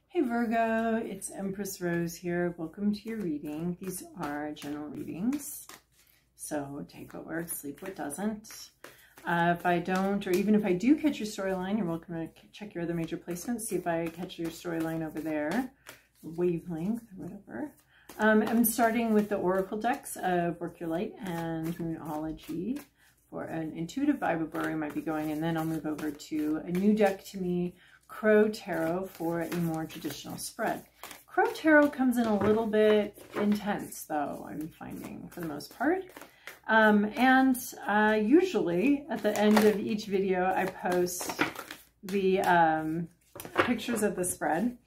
Hey Virgo, it's Empress Rose here. Welcome to your reading. These are general readings, so take what works, leave what doesn't. If I don't, or even if I do catch your storyline, you're welcome to check your other major placements, see if I catch your storyline over there, wavelength, or whatever. I'm starting with the Oracle decks of Work Your Light and Moonology for an intuitive vibe of where we might be going, and then I'll move over to a new deck to me, Crow Tarot, for a more traditional spread. Crow Tarot comes in a little bit intense, though, I'm finding, for the most part. Usually at the end of each video, I post the pictures of the spread.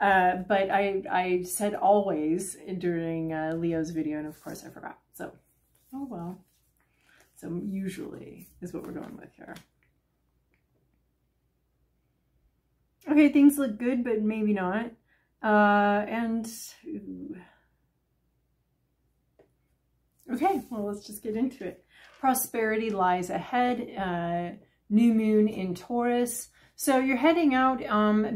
But I said always during Leo's video, and of course I forgot. So, oh well. So usually is what we're going with here. Okay, things look good, but maybe not. Okay, well, let's just get into it. Prosperity lies ahead. New moon in Taurus. So you're heading out,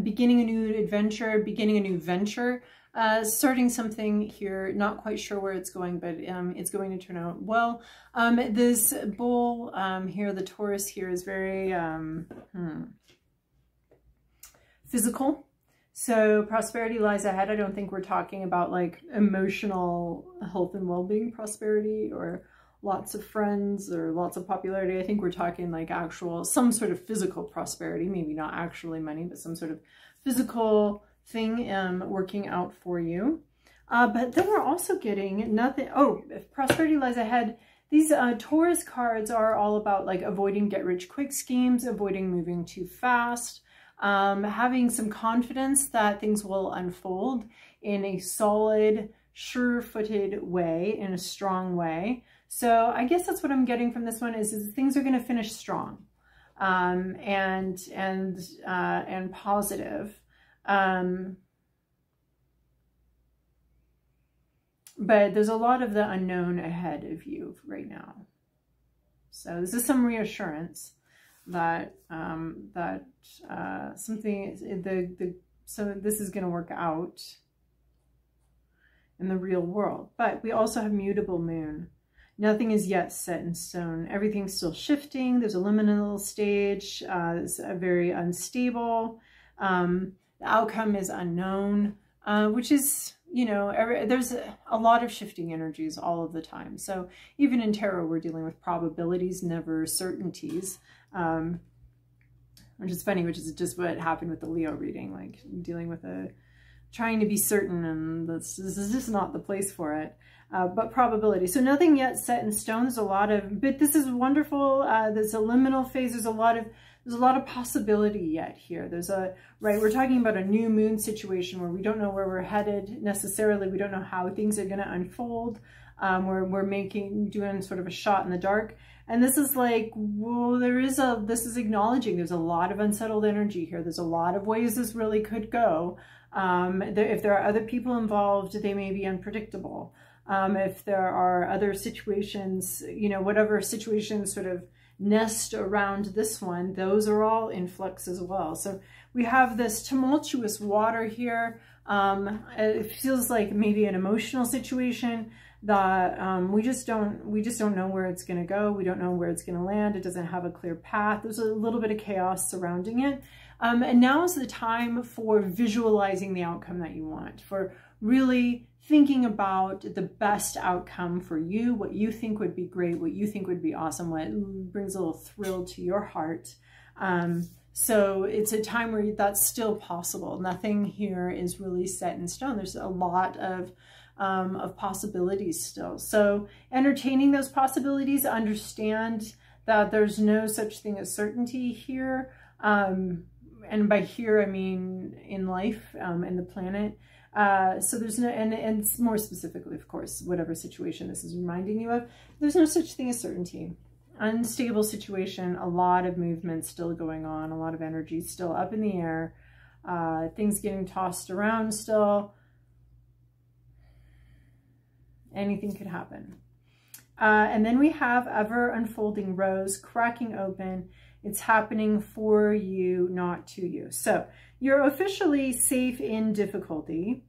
beginning a new adventure, beginning a new venture, starting something here. Not quite sure where it's going, but it's going to turn out well. This bull here, the Taurus here, is very physical. So prosperity lies ahead. I don't think we're talking about like emotional health and well-being prosperity or lots of friends or lots of popularity. I think we're talking like actual, some sort of physical prosperity, maybe not actually money, but some sort of physical thing working out for you. But then we're also getting nothing. Oh, if prosperity lies ahead, these Taurus cards are all about like avoiding get-rich-quick schemes, avoiding moving too fast, having some confidence that things will unfold in a solid, sure-footed way, in a strong way. So I guess that's what I'm getting from this one is things are going to finish strong, and positive. But there's a lot of the unknown ahead of you right now. So this is some reassurance that something, so this is going to work out in the real world. But we also have mutable moon. Nothing is yet set in stone. Everything's still shifting. There's a liminal stage. It's very unstable. The outcome is unknown, which is, you know, there's a lot of shifting energies all of the time. So even in tarot, we're dealing with probabilities, never certainties, which is funny, which is just what happened with the Leo reading, like dealing with trying to be certain, and this is just not the place for it. But probability. So nothing yet set in stone. There's a lot of, but this is wonderful. There's a liminal phase. There's a lot of possibility yet here. We're talking about a new moon situation where we don't know where we're headed necessarily. We don't know how things are going to unfold. We're doing sort of a shot in the dark. And this is like, well, this is acknowledging there's a lot of unsettled energy here. There's a lot of ways this really could go. If there are other people involved, they may be unpredictable. If there are other situations, you know, whatever situations sort of nest around this one, those are all in flux as well. So we have this tumultuous water here. It feels like maybe an emotional situation that we just don't know where it's going to go. We don't know where it's going to land. It doesn't have a clear path. There's a little bit of chaos surrounding it. And now is the time for visualizing the outcome that you want, for really thinking about the best outcome for you, what you think would be great, what you think would be awesome, what brings a little thrill to your heart. So it's a time where that's still possible. Nothing here is really set in stone. There's a lot of possibilities still. So entertaining those possibilities, understand that there's no such thing as certainty here. And by here, I mean in life and the planet. So there's no, and more specifically, of course, whatever situation this is reminding you of, there's no such thing as certainty. Unstable situation, a lot of movement still going on, a lot of energy still up in the air, things getting tossed around still. Anything could happen. And then we have ever unfolding rose cracking open It's happening for you, not to you. So you're officially safe in difficulty.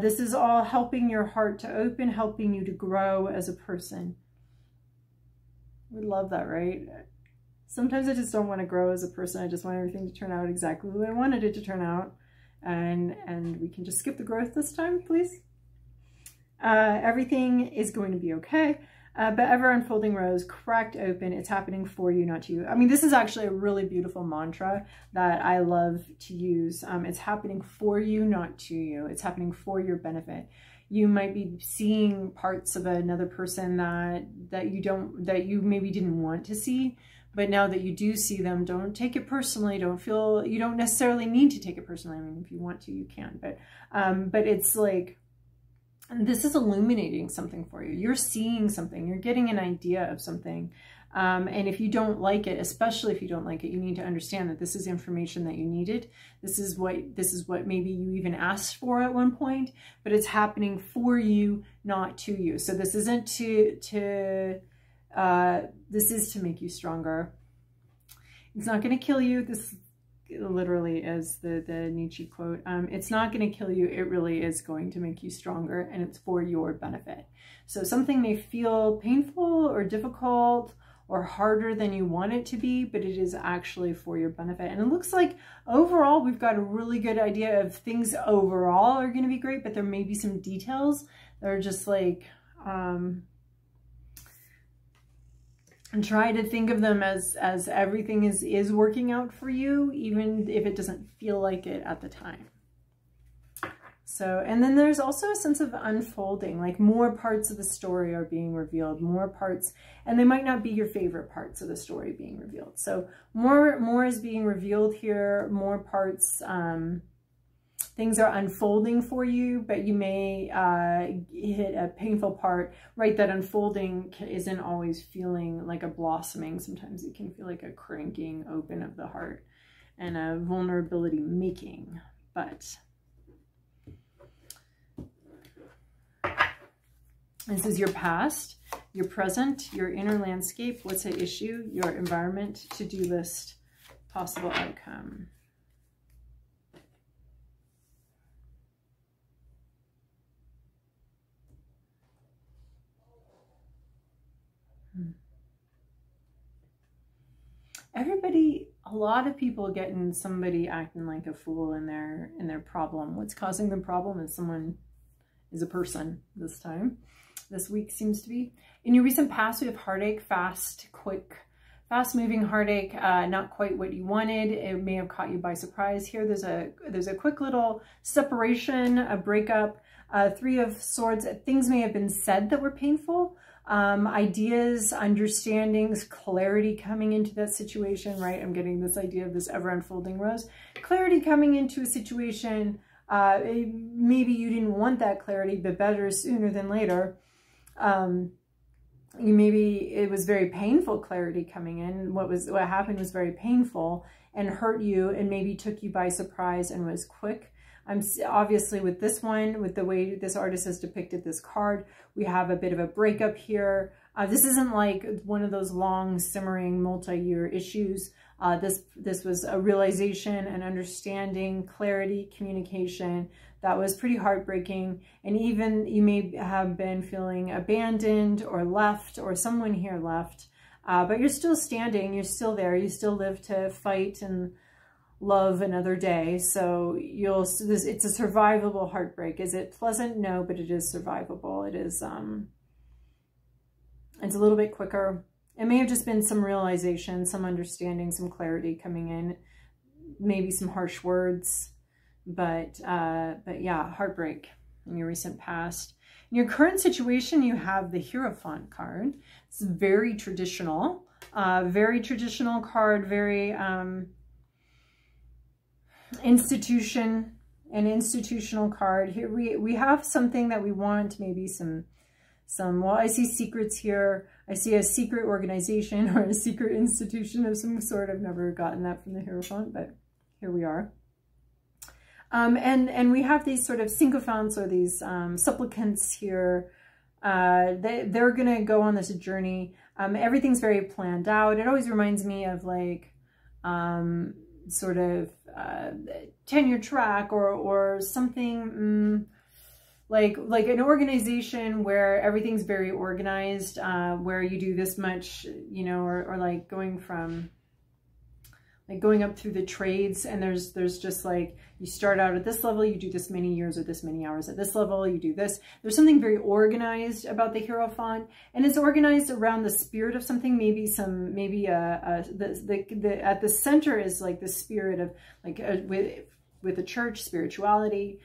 This is all helping your heart to open, helping you to grow as a person. We love that, right? Sometimes I just don't want to grow as a person. I just want everything to turn out exactly the way I wanted it to turn out. And we can just skip the growth this time, please. Everything is going to be okay. But ever unfolding rose, cracked open. It's happening for you, not to you. I mean, this is actually a really beautiful mantra that I love to use. It's happening for you, not to you. It's happening for your benefit. You might be seeing parts of another person that you maybe didn't want to see, but now that you do see them, don't take it personally. Don't feel, you don't necessarily need to take it personally. I mean, if you want to, you can, but it's like, this is illuminating something for you. You're seeing something, you're getting an idea of something. And if you don't like it, especially if you don't like it, you need to understand that this is information that you needed. This is what maybe you even asked for at one point, but it's happening for you, not to you. So this isn't this is to make you stronger. It's not going to kill you. This literally is the Nietzsche quote. It's not going to kill you. It really is going to make you stronger, and it's for your benefit. So something may feel painful or difficult or harder than you want it to be, but it is actually for your benefit. And it looks like overall, we've got a really good idea of things overall are going to be great, but there may be some details that are just like, and try to think of them as everything is working out for you, even if it doesn't feel like it at the time. So, and then there's also a sense of unfolding, like more parts of the story are being revealed, more parts, and they might not be your favorite parts of the story being revealed. So more is being revealed here, more parts, things are unfolding for you, but you may hit a painful part, right? That unfolding isn't always feeling like a blossoming. Sometimes it can feel like a cranking open of the heart and a vulnerability making, but this is your past, your present, your inner landscape, what's at issue, your environment, to-do list, possible outcome. Everybody, a lot of people getting somebody acting like a fool in their problem. What's causing the problem is a person this time. This week seems to be. In your recent past, we have heartache, fast moving heartache, not quite what you wanted. It may have caught you by surprise. Here there's a quick little separation, a breakup, Three of Swords. Things may have been said that were painful. Ideas, understandings, clarity coming into that situation, right? I'm getting this idea of this ever unfolding rose. Clarity coming into a situation. Maybe you didn't want that clarity, but better sooner than later. Maybe it was very painful clarity coming in. What happened was very painful and hurt you and maybe took you by surprise and was quick. Obviously with this one, with the way this artist has depicted this card, we have a bit of a breakup here. This isn't like one of those long simmering multi-year issues. This was a realization, an understanding, clarity, communication that was pretty heartbreaking. And even you may have been feeling abandoned or left, or someone here left, but you're still standing, you're still there, you still live to fight and love another day. So it's a survivable heartbreak. Is it pleasant? No, but it is survivable. It is, it's a little bit quicker. It may have just been some realization, some understanding, some clarity coming in, maybe some harsh words, but yeah, heartbreak in your recent past. In your current situation, you have the Hierophant card. It's very traditional card, very, an institutional card. Here we have something that we want, maybe some, well, I see secrets here. I see a secret organization or a secret institution of some sort. I've never gotten that from the Hierophant, but here we are. And we have these sort of sycophants or these supplicants here. They're going to go on this journey. Everything's very planned out. It always reminds me of like sort of tenure track, or something like an organization where everything's very organized, where you do this much, you know, or like going up through the trades, and there's just like, you start out at this level, you do this many years or this many hours at this level, you do this. There's something very organized about the Hierophant, and it's organized around the spirit of something. Maybe at the center is like the spirit of like with the church, spirituality,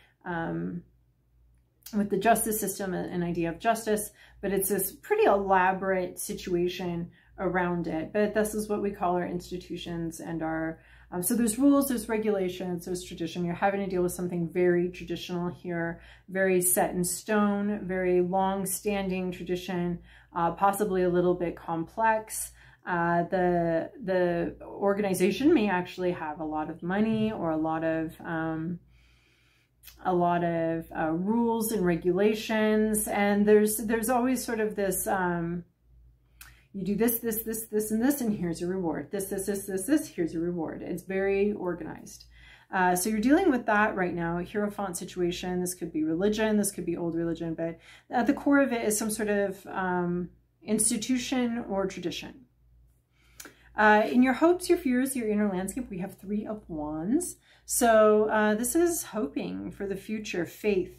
with the justice system, an idea of justice, but it's this pretty elaborate situation around it. But this is what we call our institutions and our, so there's rules, there's regulations, there's tradition. You're having to deal with something very traditional here, very set in stone, very long-standing tradition, possibly a little bit complex. The organization may actually have a lot of money or a lot of rules and regulations, and there's always sort of this, you do this, this, this, this, and this, and here's a reward. This, here's a reward. It's very organized. So you're dealing with that right now, a Hierophant situation. This could be religion, this could be old religion, but at the core of it is some sort of institution or tradition. In your hopes, your fears, your inner landscape, we have 3 of Wands. So this is hoping for the future, faith.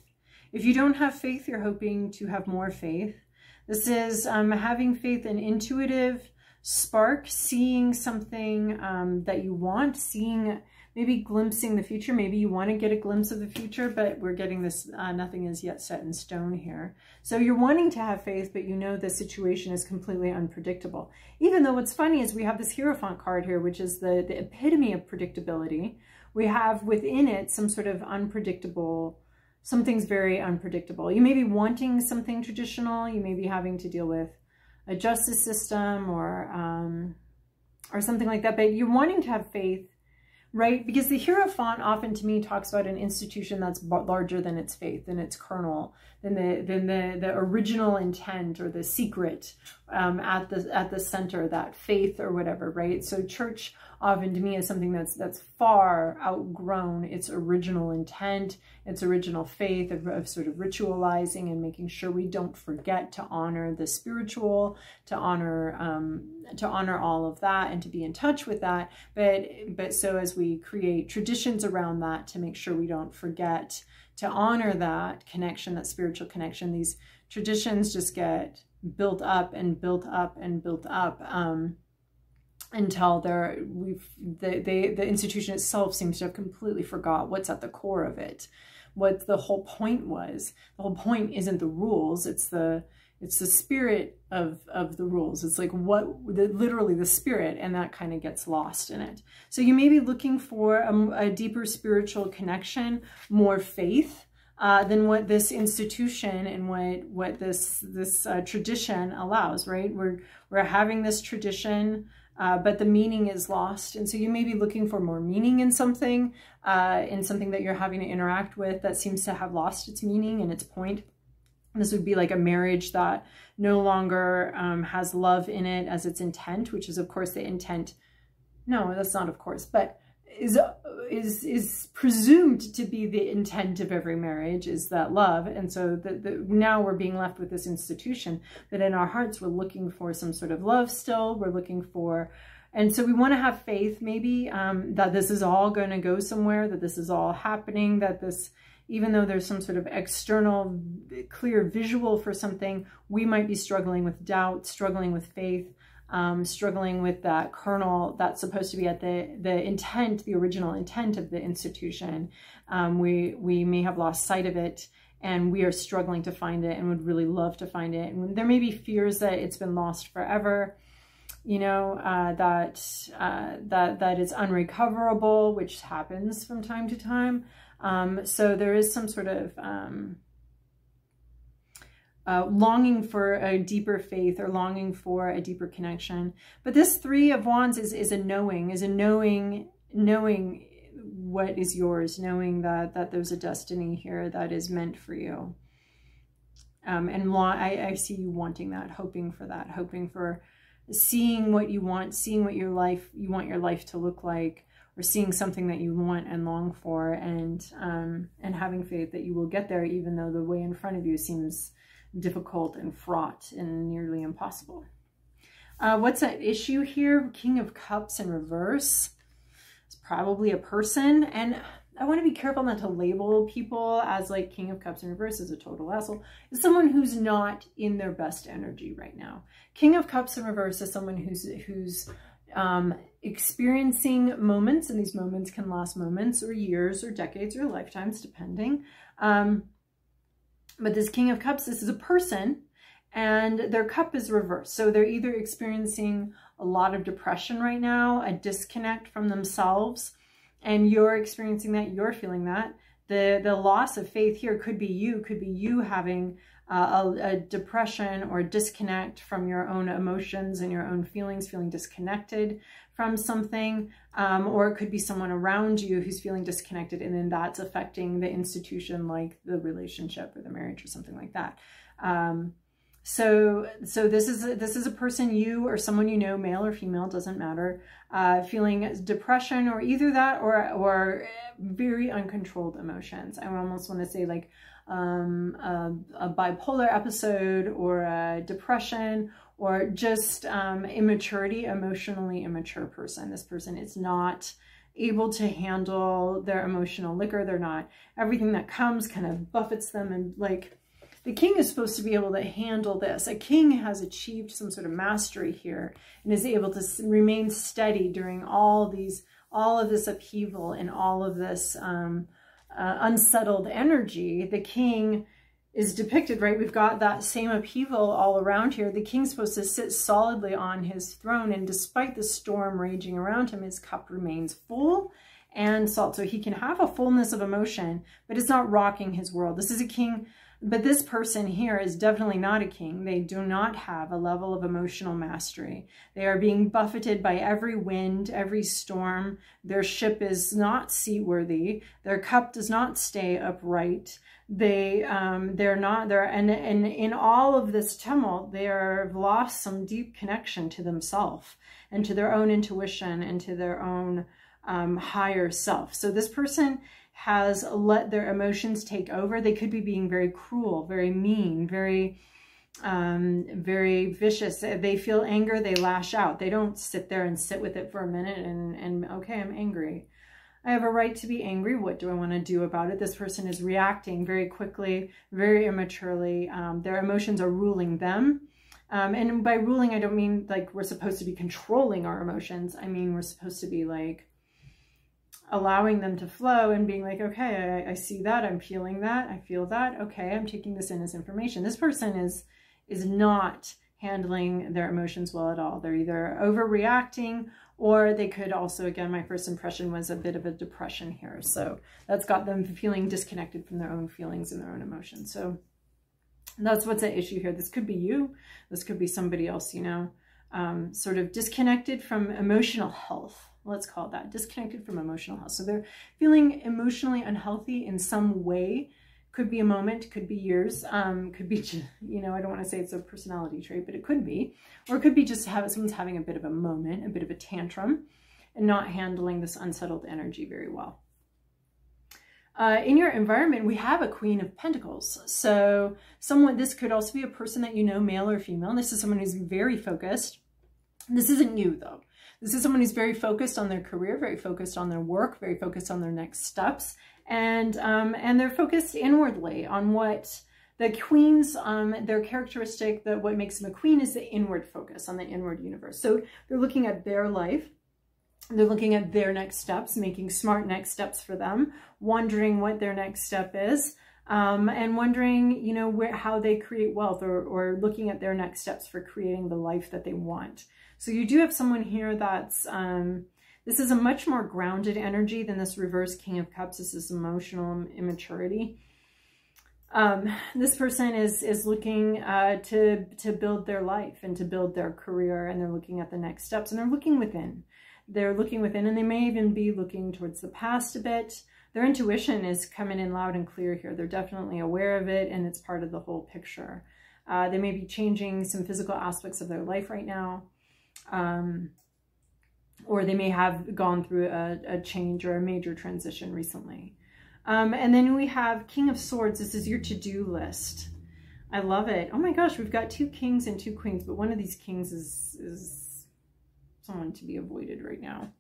If you don't have faith, you're hoping to have more faith. This is having faith, an intuitive spark, seeing something that you want, seeing, maybe glimpsing the future. Maybe you want to get a glimpse of the future, but we're getting this, nothing is yet set in stone here. So you're wanting to have faith, but you know the situation is completely unpredictable. Even though what's funny is we have this Hierophant card here, which is the epitome of predictability. We have within it some sort of unpredictable, something's very unpredictable. You may be wanting something traditional. You may be having to deal with a justice system or something like that, but you're wanting to have faith, right? Because the Hierophant often to me talks about an institution that's larger than its faith, than its kernel, than the original intent or the secret at the center, that faith or whatever, right? So church often to me is something that's far outgrown its original intent, its original faith of sort of ritualizing and making sure we don't forget to honor the spiritual, to honor all of that and to be in touch with that. But so as we create traditions around that to make sure we don't forget to honor that connection, that spiritual connection, these traditions just get built up and built up and built up until the institution itself seems to have completely forgot what's at the core of it, what the whole point was. The whole point isn't the rules, it's the spirit of the rules. It's like literally the spirit, and that kind of gets lost in it. So you may be looking for a deeper spiritual connection, more faith than what this institution and what this tradition allows, right? We're having this tradition, but the meaning is lost. And so you may be looking for more meaning in something that you're having to interact with that seems to have lost its meaning and its point. This would be like a marriage that no longer has love in it as its intent, which is of course the intent. No, that's not of course, but is presumed to be the intent of every marriage, is that love. And so now we're being left with this institution that in our hearts we're looking for some sort of love still. We're looking for, and so we want to have faith maybe that this is all going to go somewhere, that this is all happening, that this, even though there's some sort of external clear visual for something, we might be struggling with doubt, struggling with faith, struggling with that kernel that's supposed to be at the intent, the original intent of the institution. We may have lost sight of it, and we are struggling to find it and would really love to find it. And there may be fears that it's been lost forever, you know, that it's unrecoverable, which happens from time to time. So there is some sort of longing for a deeper faith or longing for a deeper connection. But this 3 of Wands is a knowing what is yours, knowing that there's a destiny here that is meant for you. And I see you wanting that, hoping for that, hoping for seeing what you want, seeing what you want your life to look like, or seeing something that you want and long for, and having faith that you will get there, even though the way in front of you seems difficult and fraught and nearly impossible. What's at issue here? King of Cups in reverse. It's probably a person, and I want to be careful not to label people as like King of Cups in reverse as a total asshole. It's someone who's not in their best energy right now. King of Cups in reverse is someone who's experiencing moments, and these moments can last moments or years or decades or lifetimes, depending. But this King of Cups, this is a person, and their cup is reversed. So they're either experiencing a lot of depression right now, a disconnect from themselves, and you're experiencing that, you're feeling that. The loss of faith here could be you having a depression or disconnect from your own emotions and your own feelings, feeling disconnected from something, or it could be someone around you who's feeling disconnected, and then that's affecting the institution, like the relationship or the marriage or something like that. So this is a person, you or someone you know, male or female, doesn't matter, feeling depression or either that or very uncontrolled emotions. I almost want to say like a bipolar episode, or a depression, or just immaturity, emotionally immature person. This person is not able to handle their emotional liquor. They're not, everything that comes kind of buffets them, and like, the king is supposed to be able to handle this. A king has achieved some sort of mastery here and is able to remain steady during all of this upheaval and all of this unsettled energy. The king is depicted, right? We've got that same upheaval all around here. The king's supposed to sit solidly on his throne, and despite the storm raging around him, his cup remains full and salt. So he can have a fullness of emotion, but it's not rocking his world. This is a king. But this person here is definitely not a king. They do not have a level of emotional mastery. They are being buffeted by every wind, every storm. Their ship is not seaworthy. Their cup does not stay upright. And in all of this tumult, they've lost some deep connection to themselves and to their own intuition and to their own higher self. So this person has let their emotions take over. They could be being very cruel, very mean, very vicious. They feel anger, they lash out. They don't sit there and sit with it for a minute and okay, I'm angry. I have a right to be angry. What do I want to do about it? This person is reacting very quickly, very immaturely. Their emotions are ruling them. And by ruling, I don't mean like we're supposed to be controlling our emotions. I mean, we're supposed to be like allowing them to flow and being like, okay, I see that, I'm feeling that, I feel that, okay, I'm taking this in as information. This person is not handling their emotions well at all. They're either overreacting, or they could also, again, my first impression was a bit of a depression here. So that's got them feeling disconnected from their own feelings and their own emotions. So that's what's at issue here. This could be you. This could be somebody else, you know, sort of disconnected from emotional health. Let's call it that, disconnected from emotional health. So they're feeling emotionally unhealthy in some way. Could be a moment, could be years, could be, you know, I don't want to say it's a personality trait, but it could be. Or it could be just someone's having a bit of a moment, a bit of a tantrum, and not handling this unsettled energy very well. In your environment, we have a Queen of Pentacles. So this could also be a person that you know, male or female. This is someone who's very focused. This isn't you, though. This is someone who's very focused on their career, very focused on their work, very focused on their next steps, and they're focused inwardly on what the queens, their characteristic, that what makes them a queen is the inward focus, on the inward universe. So they're looking at their life, they're looking at their next steps, making smart next steps for them, wondering what their next step is, and wondering, you know, how they create wealth, or looking at their next steps for creating the life that they want. So you do have someone here that's, this is a much more grounded energy than this reverse King of Cups. This is emotional immaturity. This person is looking to build their life and to build their career, and they're looking at the next steps, and they're looking within. They're looking within, and they may even be looking towards the past a bit. Their intuition is coming in loud and clear here. They're definitely aware of it, and it's part of the whole picture. They may be changing some physical aspects of their life right now. or they may have gone through a change or a major transition recently. And then we have King of Swords. This is your to-do list. I love it. Oh my gosh, we've got 2 kings and 2 queens, but one of these kings is someone to be avoided right now.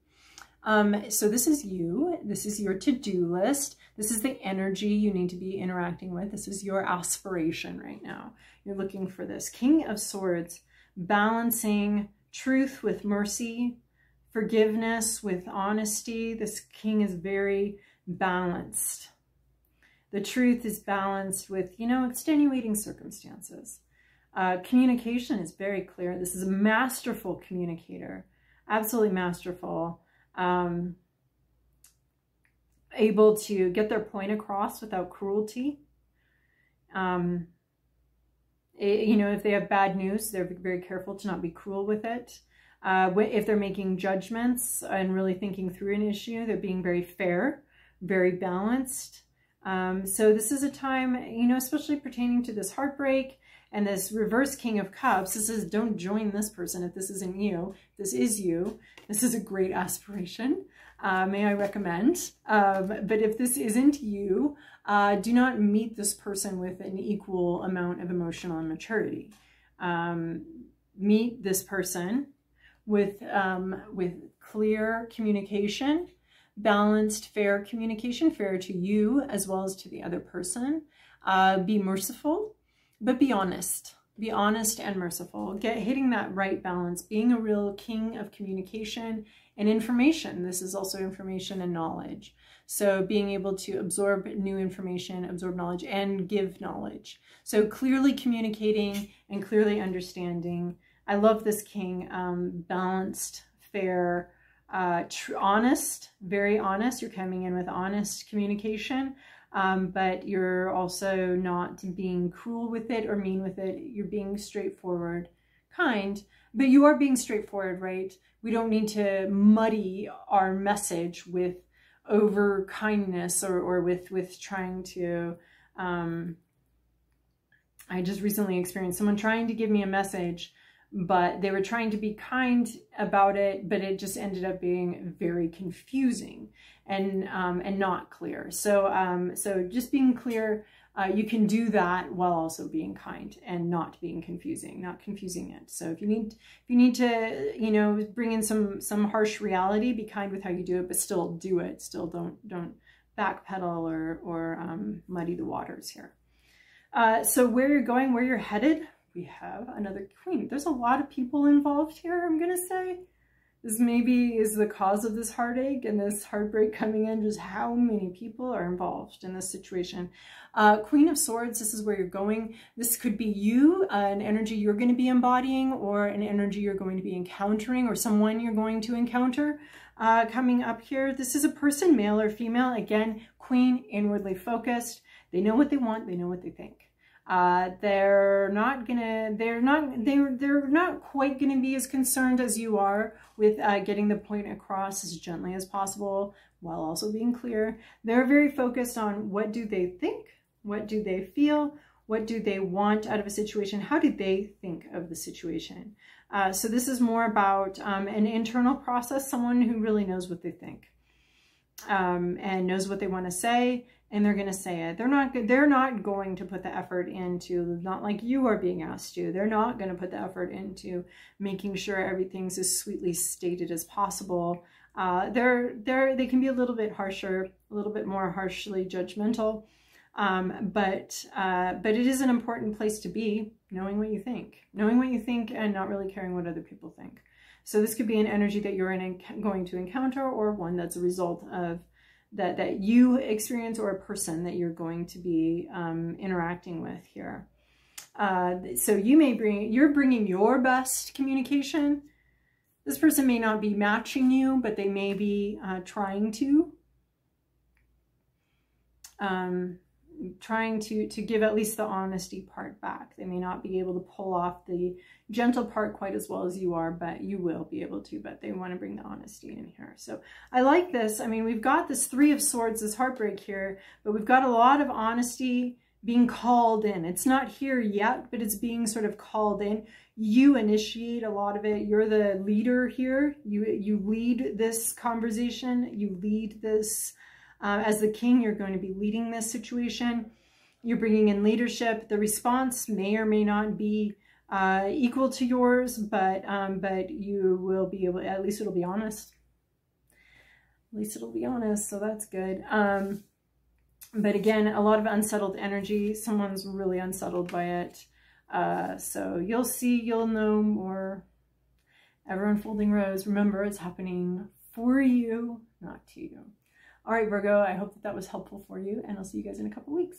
So this is you. This is your to-do list. This is the energy you need to be interacting with. This is your aspiration right now. You're looking for this. King of Swords, balancing truth with mercy, forgiveness with honesty. This king is very balanced. The truth is balanced with, you know, extenuating circumstances. Communication is very clear. This is a masterful communicator, absolutely masterful. Able to get their point across without cruelty. You know, if they have bad news, they're very careful to not be cruel with it. If they're making judgments and really thinking through an issue, they're being very fair, very balanced. So this is a time, you know, especially pertaining to this heartbreak and this reverse King of Cups. This is, don't join this person if this isn't you. If this is you, this is a great aspiration. May I recommend. But if this isn't you, do not meet this person with an equal amount of emotional immaturity. Meet this person with clear communication, balanced, fair communication, fair to you as well as to the other person. Be merciful, but be honest. Be honest and merciful. Hitting that right balance, being a real king of communication and information. This is also information and knowledge. So being able to absorb new information, absorb knowledge, and give knowledge. So clearly communicating and clearly understanding. I love this king, balanced, fair, honest, very honest. You're coming in with honest communication, but you're also not being cruel with it or mean with it. You're being straightforward, kind, but you are being straightforward, right? We don't need to muddy our message with over kindness or with trying to, I just recently experienced someone trying to give me a message, but they were trying to be kind about it, but it just ended up being very confusing and not clear. So so just being clear, you can do that while also being kind and not being confusing, not confusing it. So if you need to, you know, bring in some harsh reality, be kind with how you do it, but still do it. Still don't backpedal or muddy the waters here. So where you're going, where you're headed, we have another queen. There's a lot of people involved here, I'm gonna say. This maybe is the cause of this heartache and this heartbreak coming in, just how many people are involved in this situation. Queen of Swords, this is where you're going. This could be you, an energy you're going to be embodying, or an energy you're going to be encountering, or someone you're going to encounter coming up here. This is a person, male or female. Again, queen, inwardly focused. They know what they want. They know what they think. They're not quite gonna be as concerned as you are with getting the point across as gently as possible while also being clear. They're very focused on what do they think, what do they feel, what do they want out of a situation, how do they think of the situation. So this is more about an internal process, someone who really knows what they think and knows what they want to say. And they're going to say it. They're not going to put the effort into, not like you are being asked to. They're not going to put the effort into making sure everything's as sweetly stated as possible. They can be a little bit harsher, a little bit more harshly judgmental. But it is an important place to be, knowing what you think and not really caring what other people think. So this could be an energy that you're going to encounter, or one that's a result of that you experience, or a person that you're going to be interacting with here. So you're bringing your best communication. This person may not be matching you, but they may be trying to give at least the honesty part back. They may not be able to pull off the gentle part quite as well as you are, but you will be able to, but they want to bring the honesty in here. So I like this. I mean, we've got this 3 of Swords, this heartbreak here, but we've got a lot of honesty, being called in. It's not here yet, but it's being sort of called in. You initiate a lot of it. You're the leader here. You lead this conversation. You lead this, as the king, you're going to be leading this situation. You're bringing in leadership. The response may or may not be equal to yours, but you will be able, at least it'll be honest. At least it'll be honest, so that's good. But again, a lot of unsettled energy. Someone's really unsettled by it. So you'll see, you'll know more. Ever unfolding rose. Remember, it's happening for you, not to you. All right, Virgo, I hope that was helpful for you, and I'll see you guys in a couple weeks.